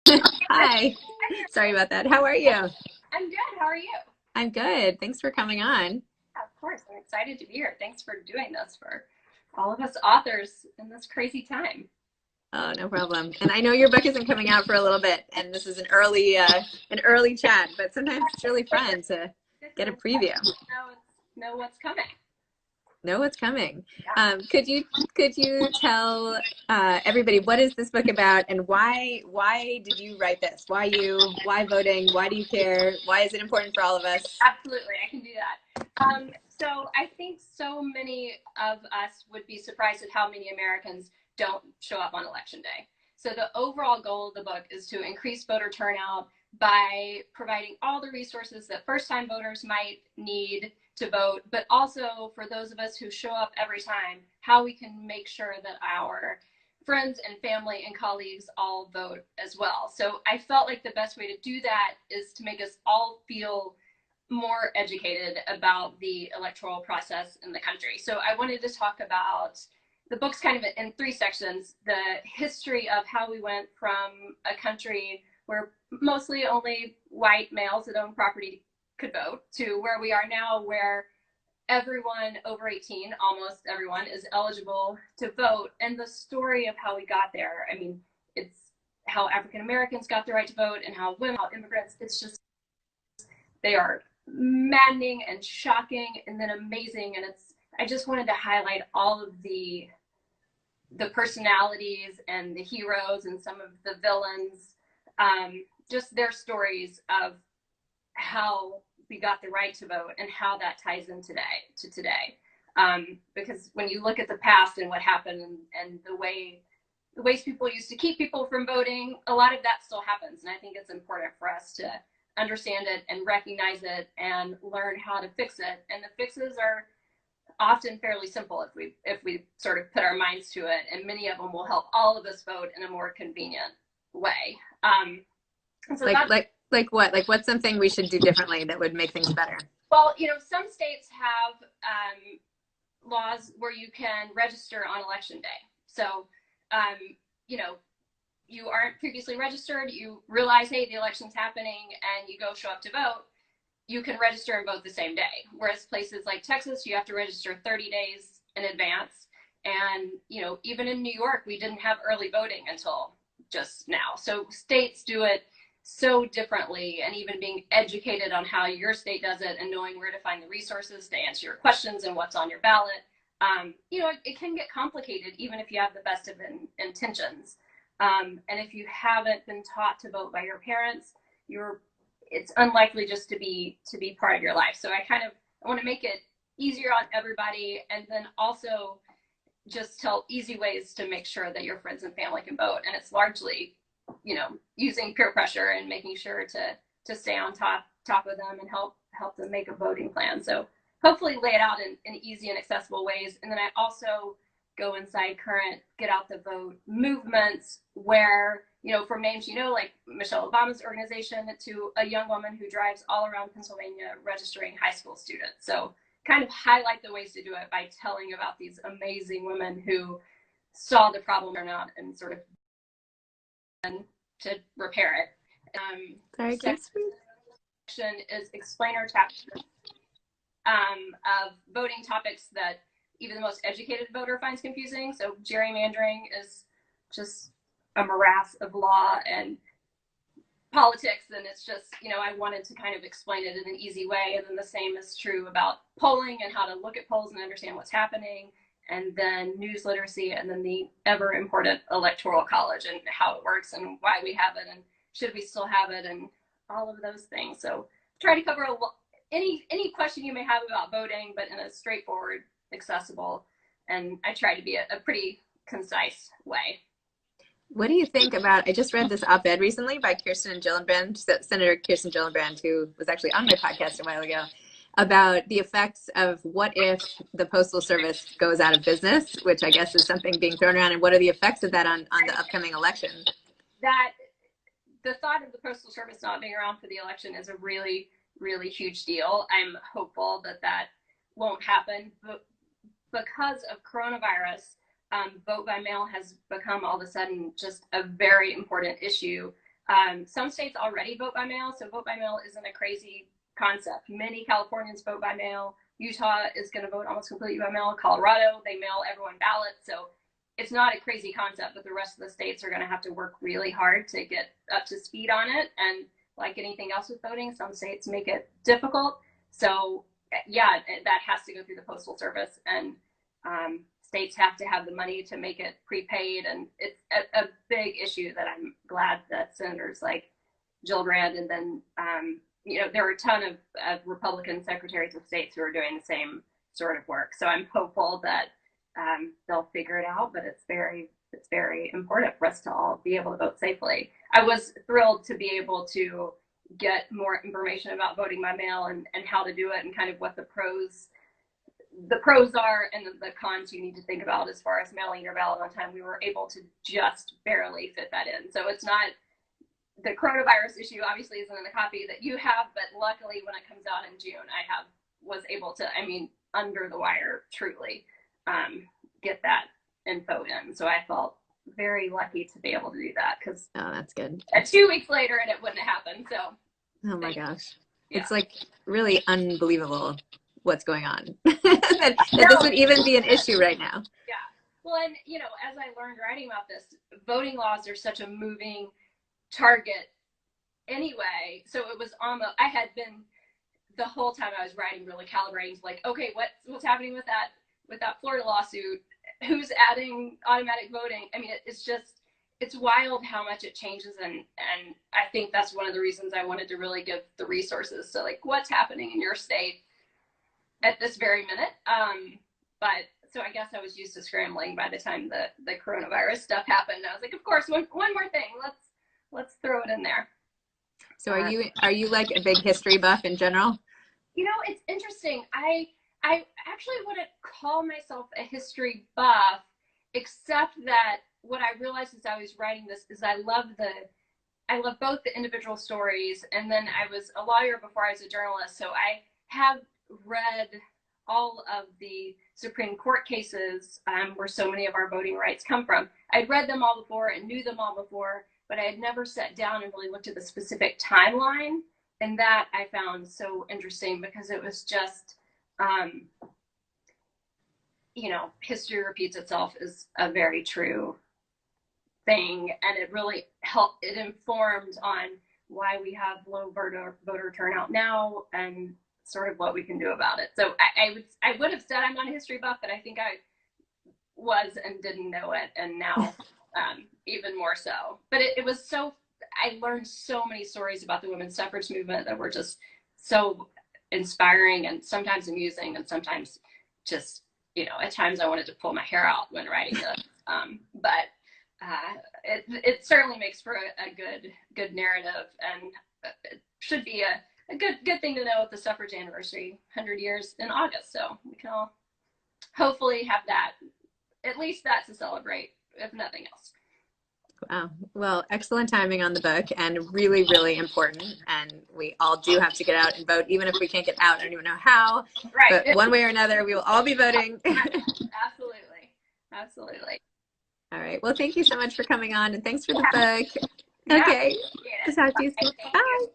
Hi. Sorry about that. How are you? I'm good. How are you? I'm good. Thanks for coming on. Yeah, of course. I'm excited to be here. Thanks for doing this for all of us authors in this crazy time. Oh, no problem. And I know your book isn't coming out for a little bit, and this is an early chat, but sometimes it's really fun to Good get a to preview. know what's coming. Know what's coming. Yeah. Could you tell everybody what is this book about and why did you write this? Why voting? Why do you care? Why is it important for all of us? Absolutely, I can do that. So I think so many of us would be surprised at how many Americans don't show up on election day. So the overall goal of the book is to increase voter turnout by providing all the resources that first-time voters might need to vote, but also for those of us who show up every time, how we can make sure that our friends and family and colleagues all vote as well. So I felt like the best way to do that is to make us all feel more educated about the electoral process in the country. So I wanted to talk about the book's kind of in three sections: the history of how we went from a country where mostly only white males that own property could vote to where we are now, where everyone over 18, almost everyone, is eligible to vote, and the story of how we got there. I mean, it's how African Americans got the right to vote and how women, how immigrants, it's just, they are maddening and shocking and then amazing. And I just wanted to highlight all of the personalities and the heroes and some of the villains, just their stories of how we got the right to vote and how that ties in today. Because when you look at the past and what happened, and the ways people used to keep people from voting, a lot of that still happens. And I think it's important for us to understand it and recognize it and learn how to fix it. And the fixes are often fairly simple if we sort of put our minds to it, and many of them will help all of us vote in a more convenient way. And so Like that's, like like what? Like what's something we should do differently that would make things better? well, some states have laws where you can register on election day. So, um, you know, you aren't previously registered, you realize, hey, the election's happening, and you go show up to vote, you can register and vote the same day. Whereas places like Texas, you have to register 30 days in advance. And, even in New York, we didn't have early voting until just now. So states do it so differently, and even being educated on how your state does it and knowing where to find the resources to answer your questions and what's on your ballot. It can get complicated even if you have the best of intentions. And if you haven't been taught to vote by your parents, it's unlikely just to be part of your life. So I want to make it easier on everybody, and then also just tell easy ways to make sure that your friends and family can vote. And it's largely, using peer pressure and making sure to stay on top of them and help them make a voting plan. So hopefully lay it out in easy and accessible ways. And then I also go inside current get out the vote movements where, from names, like Michelle Obama's organization, to a young woman who drives all around Pennsylvania registering high school students. So kind of highlight the ways to do it by telling about these amazing women who saw the problem or not and sort of to repair it. Sorry, Second section is explainer chapters of voting topics that even the most educated voter finds confusing. So gerrymandering is just a morass of law and politics, and it's just, I wanted to kind of explain it in an easy way. And then the same is true about polling and how to look at polls and understand what's happening, and then news literacy, and then the ever important electoral college and how it works and why we have it and should we still have it and all of those things. So try to cover any question you may have about voting, but in a straightforward, accessible, and I try to be a pretty concise way. What do you think about? I just read this op-ed recently by Kirsten Gillibrand, Senator Kirsten Gillibrand, who was actually on my podcast a while ago, about the effects of what if the Postal Service goes out of business, which I guess is something being thrown around, and what are the effects of that on the upcoming election? That the thought of the Postal Service not being around for the election is a really, really huge deal. I'm hopeful that won't happen, but because of coronavirus, vote by mail has become all of a sudden just a very important issue. Some states already vote by mail, so vote by mail isn't a crazy concept. Many Californians vote by mail. Utah is going to vote almost completely by mail. Colorado, they mail everyone ballots. So it's not a crazy concept, but the rest of the states are going to have to work really hard to get up to speed on it. And like anything else with voting, some states make it difficult. So yeah, that has to go through the Postal Service, and states have to have the money to make it prepaid. And it's a big issue that I'm glad that senators like Gillibrand, and then there are a ton of Republican secretaries of states who are doing the same sort of work. So I'm hopeful that they'll figure it out, but it's very important for us to all be able to vote safely. I was thrilled to be able to get more information about voting by mail and how to do it, and kind of what the pros are and the cons you need to think about as far as mailing your ballot on time. We were able to just barely fit that in. So it's not, the coronavirus issue obviously isn't in the copy that you have, but luckily when it comes out in June, was able to, under the wire, truly get that info in. So I felt very lucky to be able to do that, because that's good. 2 weeks later and it wouldn't happen. So oh my gosh, yeah. It's like really unbelievable what's going on. that this would even be an issue right now. Yeah. Well, and as I learned writing about this, voting laws are such a moving target anyway. So it was almost, I had been the whole time I was writing really calibrating to like, okay, what's happening with that Florida lawsuit? Who's adding automatic voting? It's wild how much it changes, and I think that's one of the reasons I wanted to really give the resources to like what's happening in your state at this very minute. But so I guess I was used to scrambling by the time the coronavirus stuff happened. I was like, of course, one more thing. Let's throw it in there. So are you like a big history buff in general? It's interesting. I actually wouldn't call myself a history buff, except that what I realized as I was writing this is I love both the individual stories, and then I was a lawyer before I was a journalist, so I have read all of the Supreme Court cases where so many of our voting rights come from. I'd read them all before and knew them all before, but I had never sat down and really looked at the specific timeline, and that I found so interesting, because it was just history repeats itself is a very true thing, and it really it informed on why we have low voter turnout now and sort of what we can do about it. So I would have said I'm not a history buff, but I think I was and didn't know it, and now even more so. But it was so, I learned so many stories about the women's suffrage movement that were just so inspiring, and sometimes amusing, and sometimes just, at times I wanted to pull my hair out when writing this. But it certainly makes for a good narrative, and it should be a good thing to know at the suffrage anniversary, 100 years in August. So we can all hopefully have that, at least that to celebrate, if nothing else. Wow. Well, excellent timing on the book, and really, really important. And we all do have to get out and vote, even if we can't get out. I don't even know how. Right. But one way or another, we will all be voting. Absolutely. All right. Well, thank you so much for coming on, and thanks for the book. Yeah. Okay. Talk to you soon. Bye.